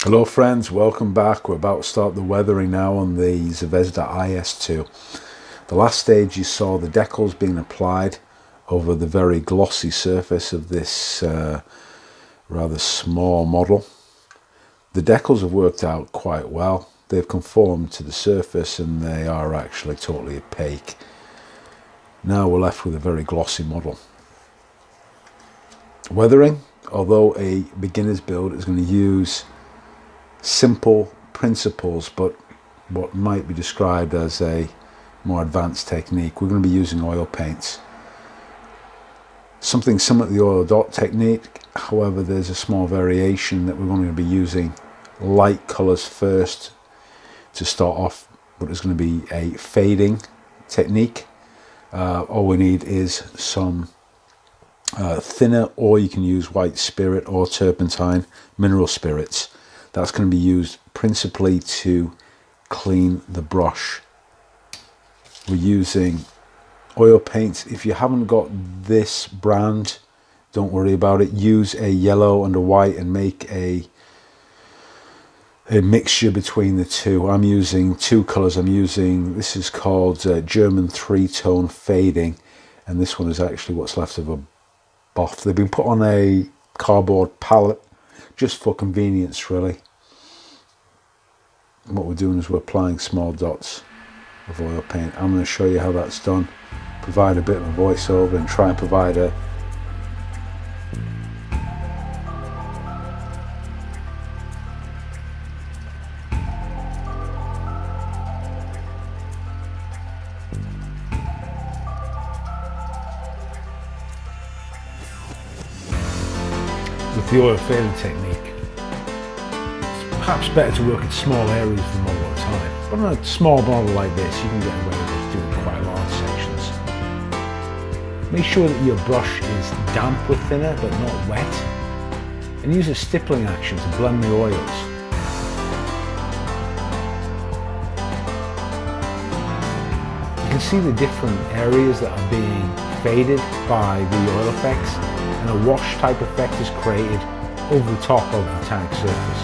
Hello friends, welcome back. We're about to start the weathering now on the Zvezda IS-2. The last stage you saw the decals being applied over the very glossy surface of this rather small model. The decals have worked out quite well. They've conformed to the surface and they are actually totally opaque. Now we're left with a very glossy model. Weathering, although a beginner's build, is going to use simple principles but what might be described as a more advanced technique. We're going to be using oil paints, something similar to the oil dot technique. However, there's a small variation that we're going to be using light colors first to start off, but it's going to be a fading technique. All we need is some thinner, or you can use white spirit or turpentine mineral spirits. That's going to be used principally to clean the brush. We're using oil paints. If you haven't got this brand, don't worry about it. Use a yellow and a white and make a mixture between the two. I'm using two colors. This is called German three-tone fading, and this one is actually what's left of a buff. They've been put on a cardboard palette just for convenience, really. And what we're doing is we're applying small dots of oil paint. I'm going to show you how that's done, provide a bit of a voiceover and try and provide a with the oil fading technique. It's perhaps better to work in small areas of the model at a time, but on a small model like this you can get away with doing quite large sections. Make sure that your brush is damp with thinner but not wet, and use a stippling action to blend the oils. You can see the different areas that are being faded by the oil effects, and a wash type effect is created over the top of the tank surface.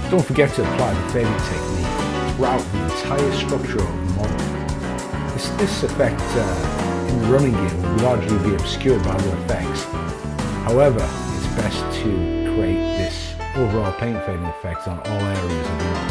Don't forget to apply the fading technique throughout the entire structure of the model. This effect in the running game will largely be obscured by other effects. However, it's best to create this overall paint fading effect on all areas of the model.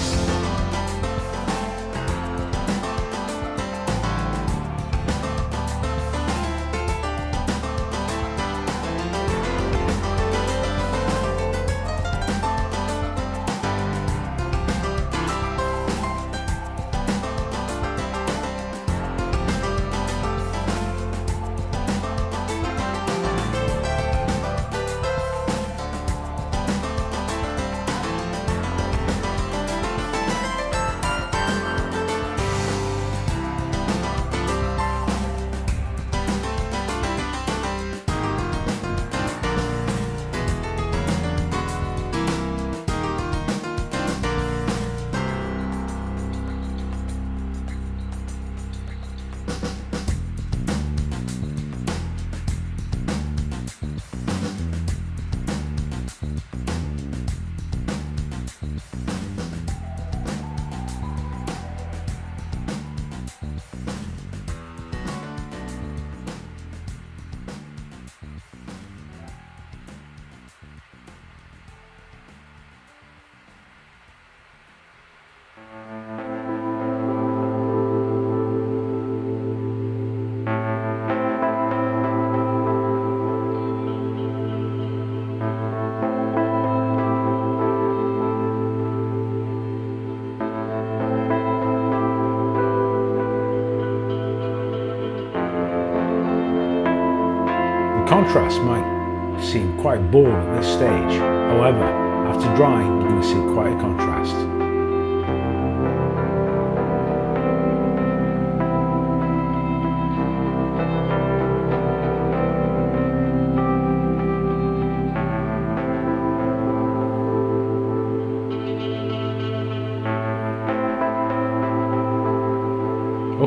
contrast might seem quite bold at this stage. However, after drying, you're going to see quite a contrast.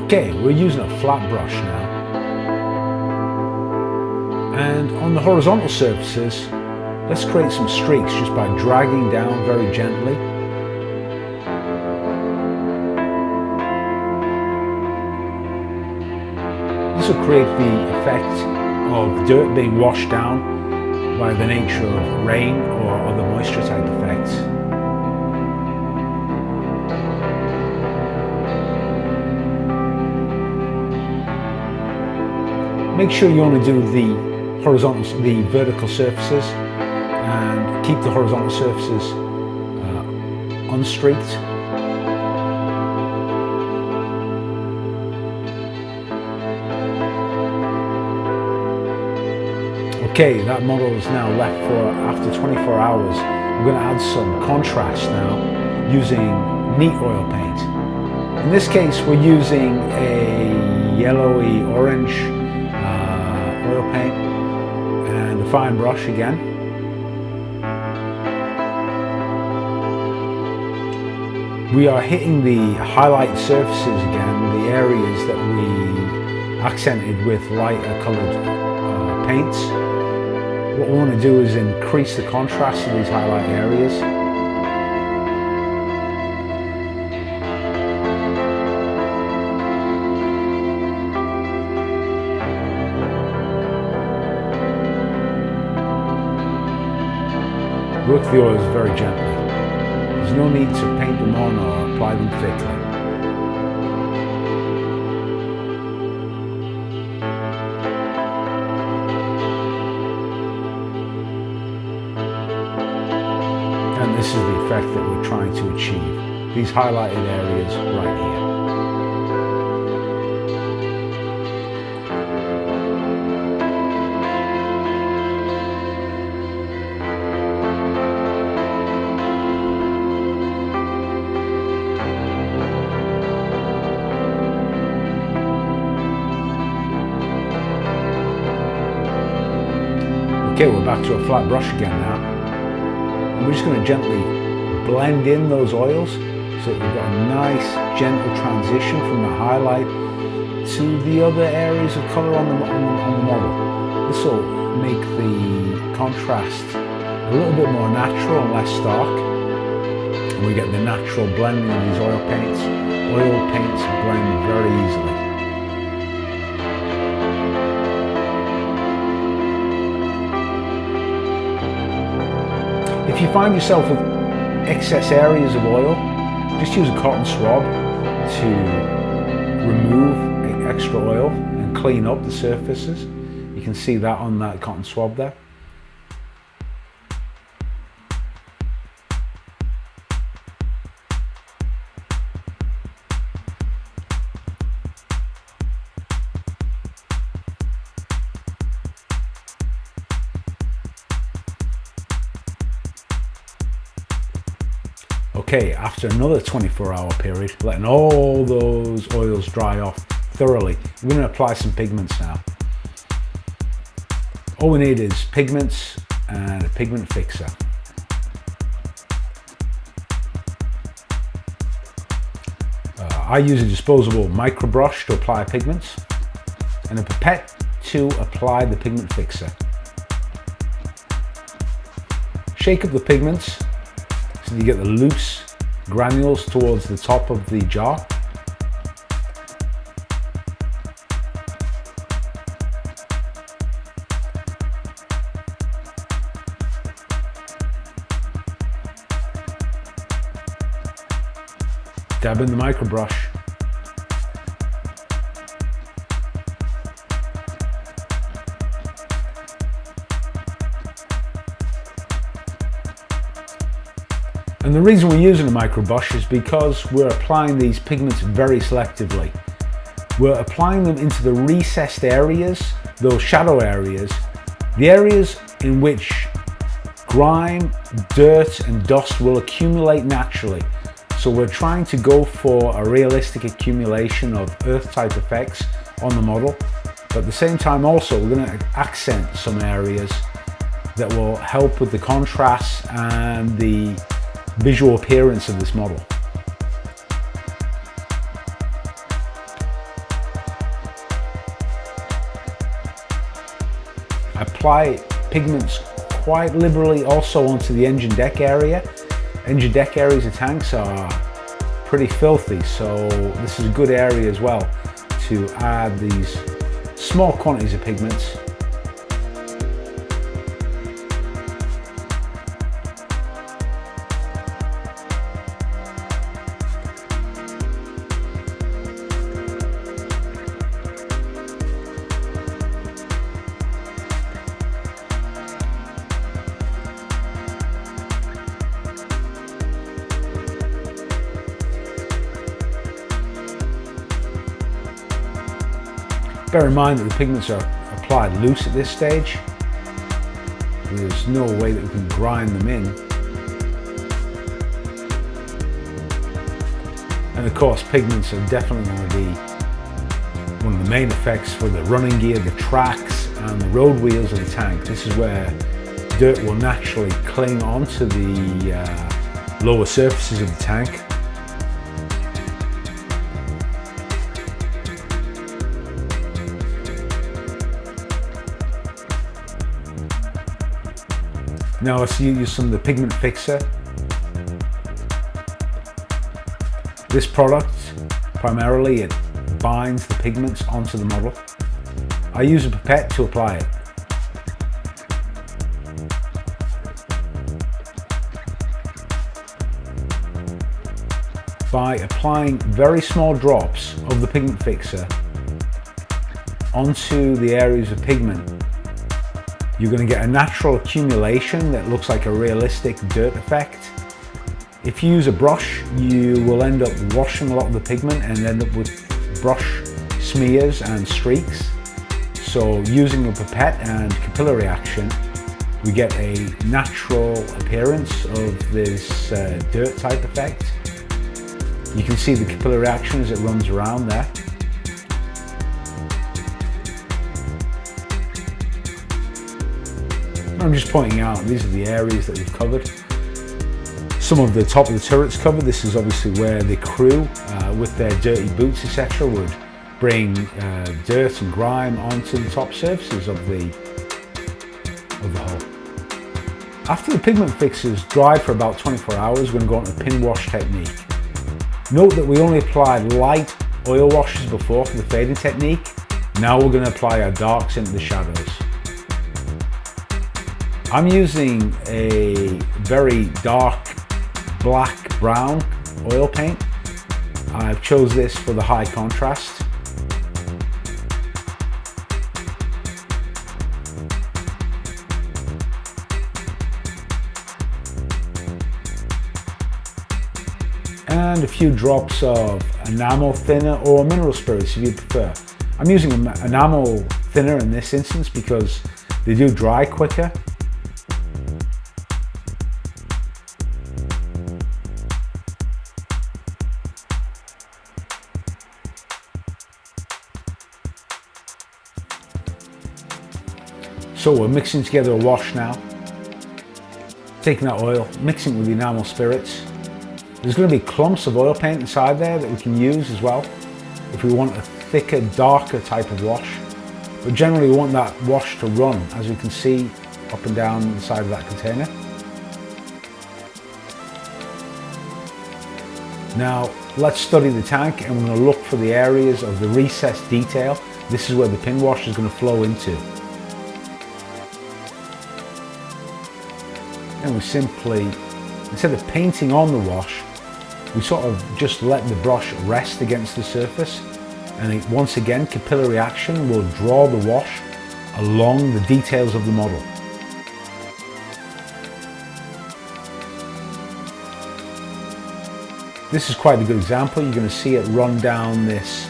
Okay, we're using a flat brush now. And on the horizontal surfaces, let's create some streaks just by dragging down very gently. This will create the effect of dirt being washed down by the nature of rain or other moisture type effects. Make sure you only do the vertical surfaces, and keep the horizontal surfaces unstreaked. Okay, that model is now left for after 24 hours. We're going to add some contrast now using neat oil paint. In this case, we're using a yellowy orange oil paint and a fine brush again. We are hitting the highlight surfaces again, the areas that we accented with lighter coloured paints. What we want to do is increase the contrast of these highlight areas. Work the oils very gently. There's no need to paint them on or apply them thickly. And this is the effect that we're trying to achieve. These highlighted areas right here. Okay, we're back to a flat brush again now. And we're just going to gently blend in those oils so that we've got a nice gentle transition from the highlight to the other areas of colour on the model. This will make the contrast a little bit more natural and less stark. And we get the natural blending of these oil paints. Oil paints blend very easily. If you find yourself with excess areas of oil, just use a cotton swab to remove extra oil and clean up the surfaces. You can see that on that cotton swab there. Okay, after another 24-hour period, letting all those oils dry off thoroughly, we're going to apply some pigments now. All we need is pigments and a pigment fixer. I use a disposable micro brush to apply pigments and a pipette to apply the pigment fixer. Shake up the pigments so you get the loose granules towards the top of the jar. Dab in the micro brush. And the reason we're using a micro brush is because we're applying these pigments very selectively. We're applying them into the recessed areas, those shadow areas, The areas in which grime, dirt and dust will accumulate naturally. So we're trying to go for a realistic accumulation of earth type effects on the model, but at the same time also we're going to accent some areas that will help with the contrast and the visual appearance of this model. I apply pigments quite liberally also onto the engine deck area. Engine deck areas of tanks are pretty filthy, so this is a good area as well to add these small quantities of pigments. Bear in mind that the pigments are applied loose at this stage. There's no way that we can grind them in. And of course, pigments are definitely going to be one of the main effects for the running gear, the tracks and the road wheels of the tank. This is where dirt will naturally cling onto the lower surfaces of the tank. Now let's use some of the pigment fixer. This product, primarily it binds the pigments onto the model. I use a pipette to apply it. By applying very small drops of the pigment fixer onto the areas of pigment, you're going to get a natural accumulation that looks like a realistic dirt effect. If you use a brush, you will end up washing a lot of the pigment and end up with brush smears and streaks. So using a pipette and capillary action, we get a natural appearance of this dirt type effect. You can see the capillary action as it runs around there. I'm just pointing out these are the areas that we've covered. Some of the top of the turret's covered. This is obviously where the crew with their dirty boots etc. would bring dirt and grime onto the top surfaces of the hull. After the pigment fixers dried for about 24 hours, we're going to go on to the pin wash technique. Note that we only applied light oil washes before for the fading technique. Now we're going to apply our darks into the shadows. I'm using a very dark black brown oil paint. I've chose this for the high contrast. And a few drops of enamel thinner or mineral spirits if you prefer. I'm using enamel thinner in this instance because they do dry quicker. So we're mixing together a wash now. Taking that oil, mixing it with the enamel spirits. There's going to be clumps of oil paint inside there that we can use as well if we want a thicker, darker type of wash. But generally we want that wash to run, as you can see up and down the side of that container. Now let's study the tank and we're going to look for the areas of the recessed detail. This is where the pin wash is going to flow into. And we simply, instead of painting on the wash, we sort of just let the brush rest against the surface, and once again capillary action will draw the wash along the details of the model. This is quite a good example. You're going to see it run down this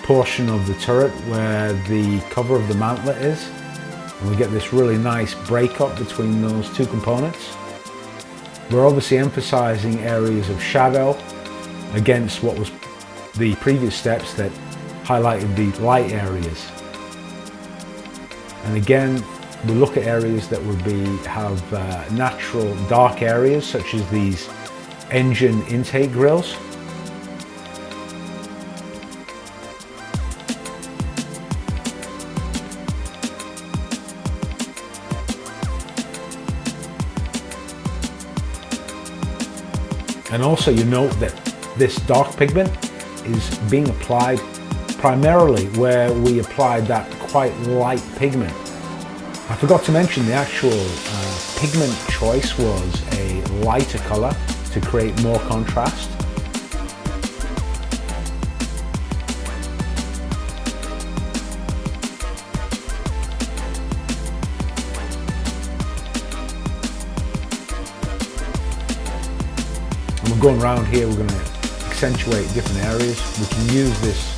portion of the turret where the cover of the mantlet is. And we get this really nice breakup between those two components. We're obviously emphasizing areas of shadow against what was the previous steps that highlighted the light areas. And again, we look at areas that would have natural dark areas, such as these engine intake grills. And also you note that this dark pigment is being applied primarily where we applied that quite light pigment. I forgot to mention the actual pigment choice was a lighter color to create more contrast. And we're going around here, we're going to accentuate different areas. We can use this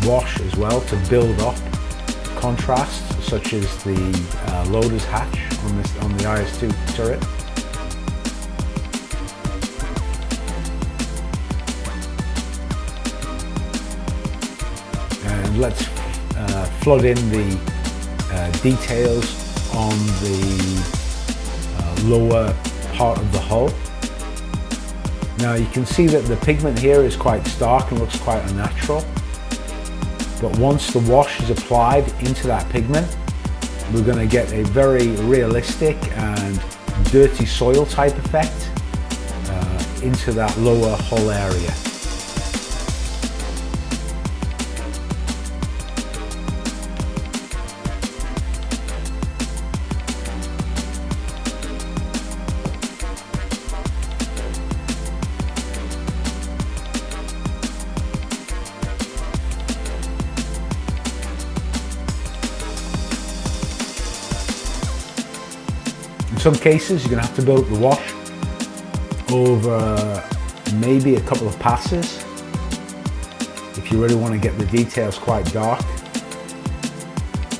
wash as well to build up contrast, such as the loader's hatch on the IS-2 turret. And let's flood in the details on the lower part of the hull. Now you can see that the pigment here is quite stark and looks quite unnatural. But once the wash is applied into that pigment, we're going to get a very realistic and dirty soil type effect into that lower hull area. In some cases, you're going to have to build up the wash over maybe a couple of passes if you really want to get the details quite dark.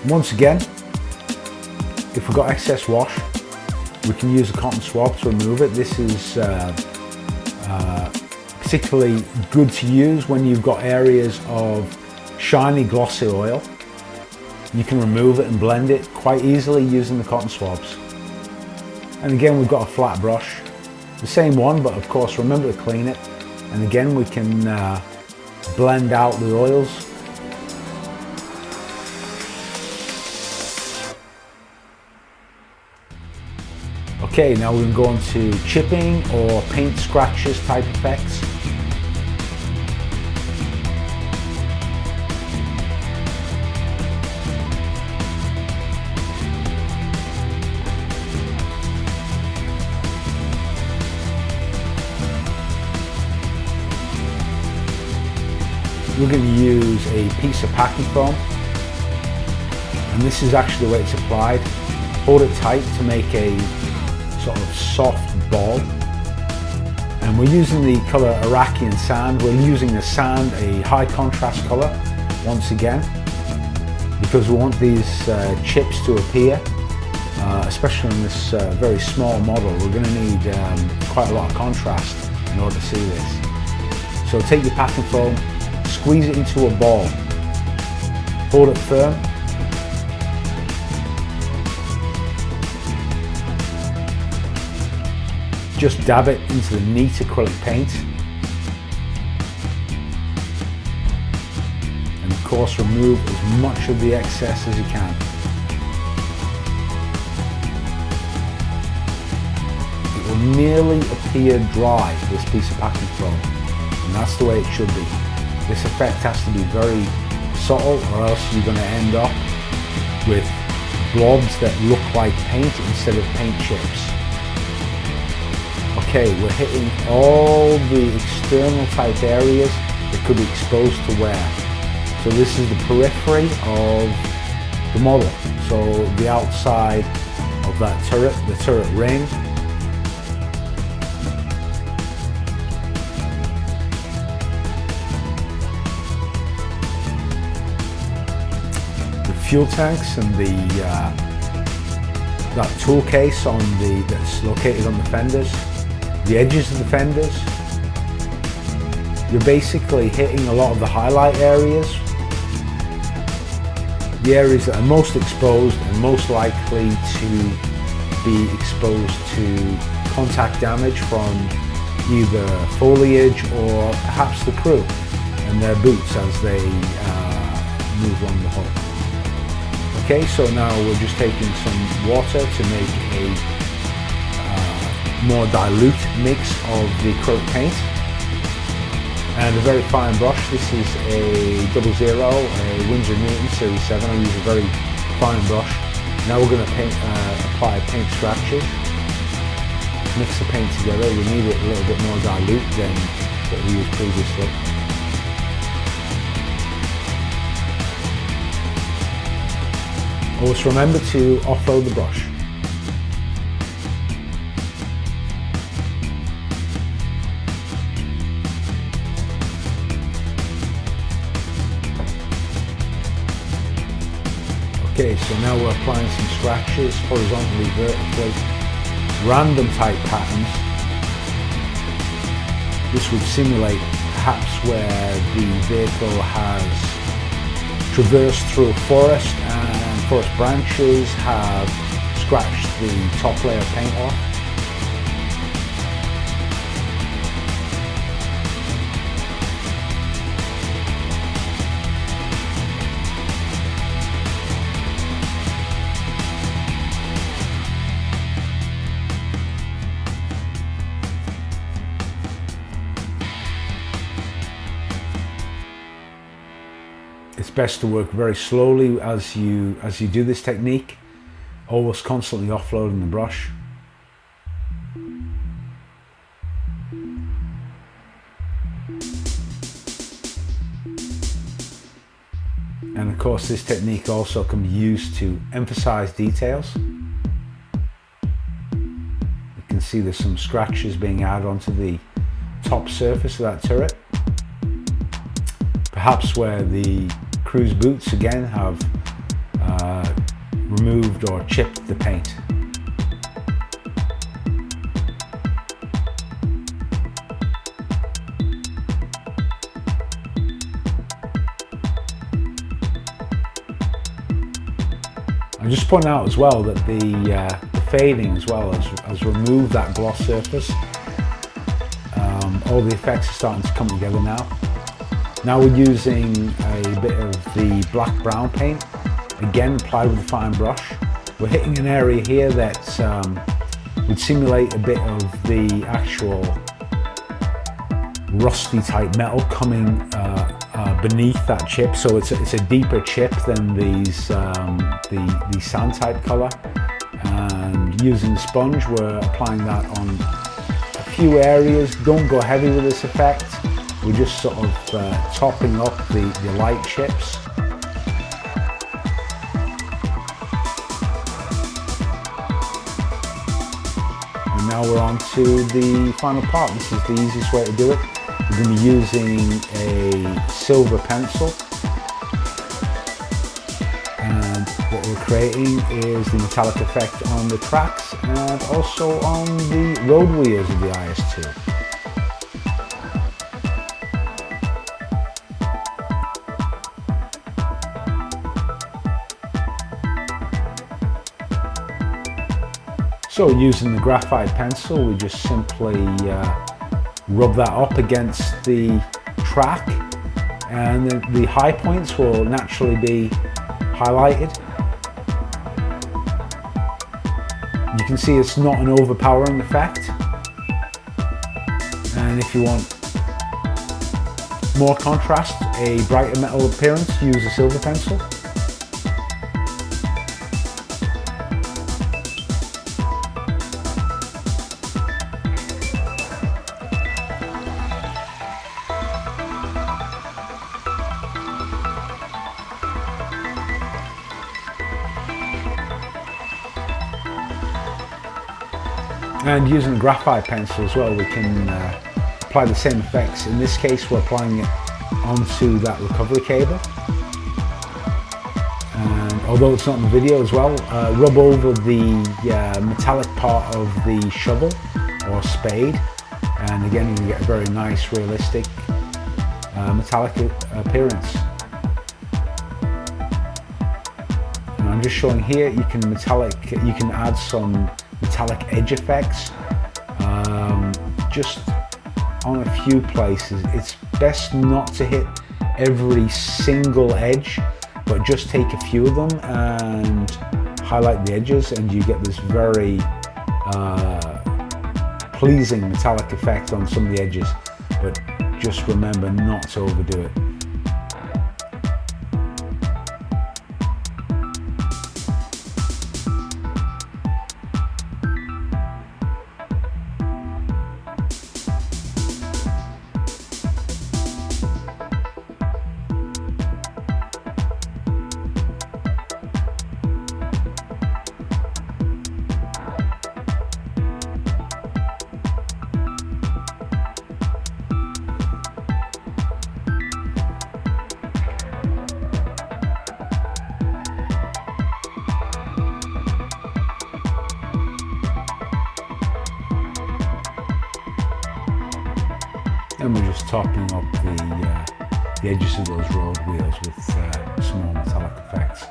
Once again, if we've got excess wash, we can use a cotton swab to remove it. This is particularly good to use when you've got areas of shiny glossy oil. You can remove it and blend it quite easily using the cotton swabs. And again, we've got a flat brush, the same one, but of course remember to clean it. And again, we can blend out the oils. Okay, now we're going to go on to chipping or paint scratches type effects. We're going to use a piece of packing foam, and this is actually the way it's applied. Hold it tight to make a sort of soft ball. And we're using the color Iraqian sand. We're using the sand, a high contrast color, once again, because we want these chips to appear, especially on this very small model. We're going to need quite a lot of contrast in order to see this. So take your packing foam, squeeze it into a ball, hold it firm, just dab it into the neat acrylic paint, and of course remove as much of the excess as you can. It will nearly appear dry, this piece of packing foam, and that's the way it should be. This effect has to be very subtle, or else you're going to end up with blobs that look like paint instead of paint chips. Okay, we're hitting all the external type areas that could be exposed to wear. So this is the periphery of the model. So the outside of that turret, the turret ring. Fuel tanks and the that tool case that's located on the fenders, the edges of the fenders. You're basically hitting a lot of the highlight areas, the areas that are most exposed and most likely to be exposed to contact damage from either foliage or perhaps the crew and their boots as they move along the hull. Okay, so now we're just taking some water to make a more dilute mix of the acrylic paint, and a very fine brush. This is a 00, a Winsor Newton Series 7. I use a very fine brush. Now we're going to apply paint scratches. Mix the paint together. We need it a little bit more dilute than what we used previously. Always remember to offload the brush. Okay, so now we're applying some scratches horizontally, vertically, random type patterns. This would simulate perhaps where the vehicle has traversed through a forest and forest branches have scratched the top layer of paint off. It's best to work very slowly as you do this technique, always constantly offloading the brush. And of course this technique also can be used to emphasize details. You can see there's some scratches being added onto the top surface of that turret. Perhaps where the crew's boots again have removed or chipped the paint. I'm just pointing out as well that the fading as well has removed that gloss surface. All the effects are starting to come together now. Now we're using a bit of the black-brown paint, again applied with a fine brush. We're hitting an area here that would simulate a bit of the actual rusty type metal coming beneath that chip, so it's a deeper chip than the sand type color. And using the sponge, we're applying that on a few areas. Don't go heavy with this effect. We're just sort of topping up the light chips. And now we're on to the final part. This is the easiest way to do it. We're going to be using a silver pencil. And what we're creating is the metallic effect on the tracks and also on the road wheels of the IS-2. So using the graphite pencil, we just simply rub that up against the track, and the high points will naturally be highlighted. You can see it's not an overpowering effect, and if you want more contrast, a brighter metal appearance, use a silver pencil. And using a graphite pencil as well, we can apply the same effects. In this case, we're applying it onto that recovery cable, and although it's not in the video as well, rub over the metallic part of the shovel or spade, and again you get a very nice realistic metallic appearance. And I'm just showing here you can add some metallic edge effects just on a few places. It's best not to hit every single edge, but just take a few of them and highlight the edges, and you get this very pleasing metallic effect on some of the edges. But just remember not to overdo it. And we're just topping up the edges of those road wheels with some more metallic effects.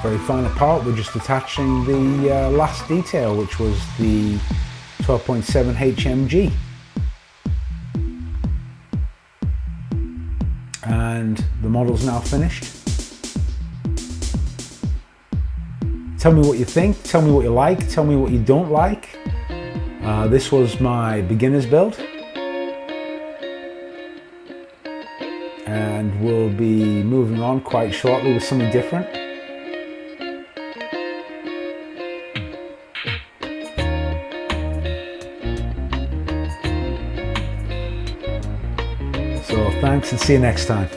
Very final part, we're just attaching the last detail, which was the 12.7 HMG. And the model's now finished. Tell me what you think, tell me what you like, tell me what you don't like. This was my beginner's build. And we'll be moving on quite shortly with something different. So thanks and see you next time.